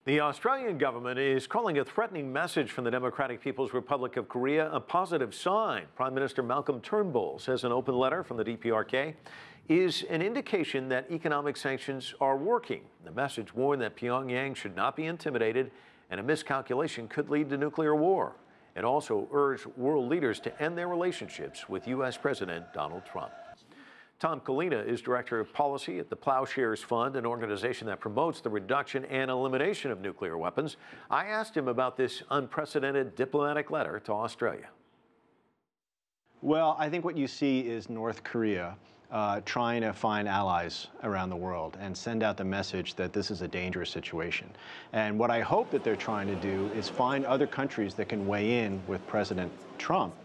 The Australian government is calling a threatening message from the Democratic People's Republic of Korea a positive sign. Prime Minister Malcolm Turnbull says an open letter from the DPRK is an indication that economic sanctions are working. The message warned that Pyongyang should not be intimidated and a miscalculation could lead to nuclear war. It also urged world leaders to end their relationships with U.S. President Donald Trump. Tom Collina is Director of Policy at the Ploughsares Fund, an organization that promotes the reduction and elimination of nuclear weapons. I asked him about this unprecedented diplomatic letter to Australia. Well, I think what you see is North Korea trying to find allies around the world and send out the message that this is a dangerous situation. And what I hope that they're trying to do is find other countries that can weigh in with President Trump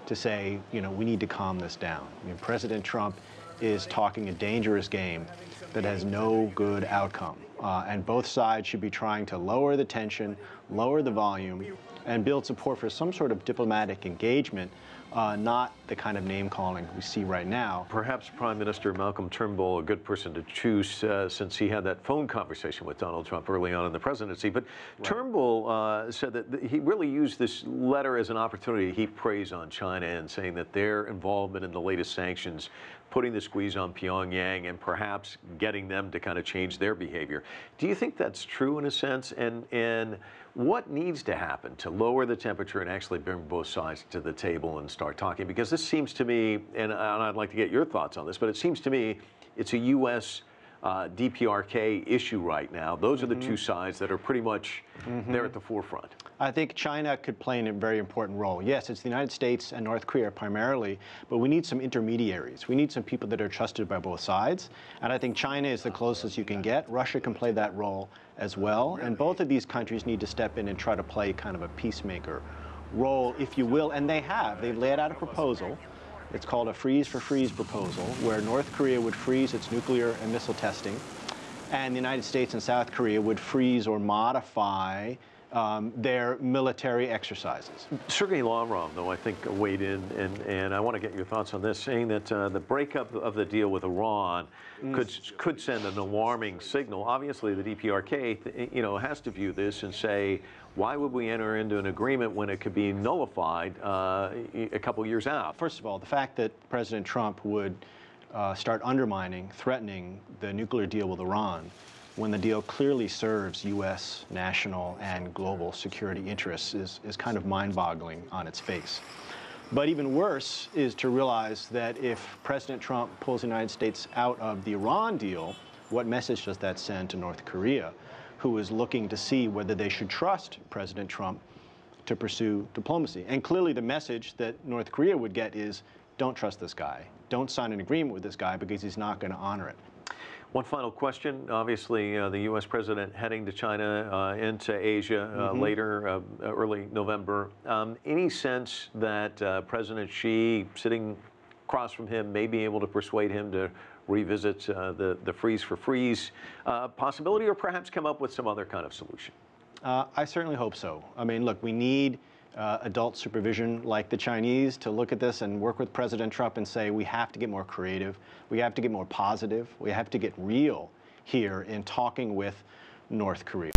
to say, you know, we need to calm this down. I mean, President Trump is talking a dangerous game that has no good outcome. And both sides should be trying to lower the tension, lower the volume, and build support for some sort of diplomatic engagement, not the kind of name-calling we see right now. Perhaps Prime Minister Malcolm Turnbull, a good person to choose since he had that phone conversation with Donald Trump early on in the presidency. But right. Turnbull said that he really used this letter as an opportunity to heap praise on China and saying that their involvement in the latest sanctions, putting the squeeze on Pyongyang and perhaps getting them to kind of change their behavior. Do you think that's true in a sense? And what needs to happen to lower the temperature and actually bring both sides to the table and start talking? Because this seems to me, and I'd like to get your thoughts on this, but it seems to me it's a U.S. DPRK issue right now. Those are the two sides that are pretty much there at the forefront. I think China could play a very important role. Yes, it's the United States and North Korea primarily, but we need some intermediaries. We need some people that are trusted by both sides. And I think China is the closest you can get. Russia can play that role as well. And both of these countries need to step in and try to play kind of a peacemaker role, if you will. And they have. They've laid out a proposal. It's called a freeze-for-freeze proposal, where North Korea would freeze its nuclear and missile testing, and the United States and South Korea would freeze or modify their military exercises. Sergei Lavrov, though, I think weighed in, and I want to get your thoughts on this, saying that the breakup of the deal with Iran could send an alarming signal. Obviously, the DPRK, has to view this and say, why would we enter into an agreement when it could be nullified a couple years out? First of all, the fact that President Trump would start undermining, threatening the nuclear deal with Iran when the deal clearly serves U.S. national and global security interests is kind of mind-boggling on its face. But even worse is to realize that if President Trump pulls the United States out of the Iran deal, what message does that send to North Korea, who is looking to see whether they should trust President Trump to pursue diplomacy? And clearly the message that North Korea would get is, don't trust this guy. Don't sign an agreement with this guy because he's not going to honor it. One final question. Obviously, the U.S. president heading to China, into Asia later, early November. Any sense that President Xi, sitting across from him, may be able to persuade him to revisit the freeze-for-freeze possibility, or perhaps come up with some other kind of solution? I certainly hope so. I mean, look, we need adult supervision like the Chinese to look at this and work with President Trump and say we have to get more creative, we have to get more positive, we have to get real here in talking with North Korea.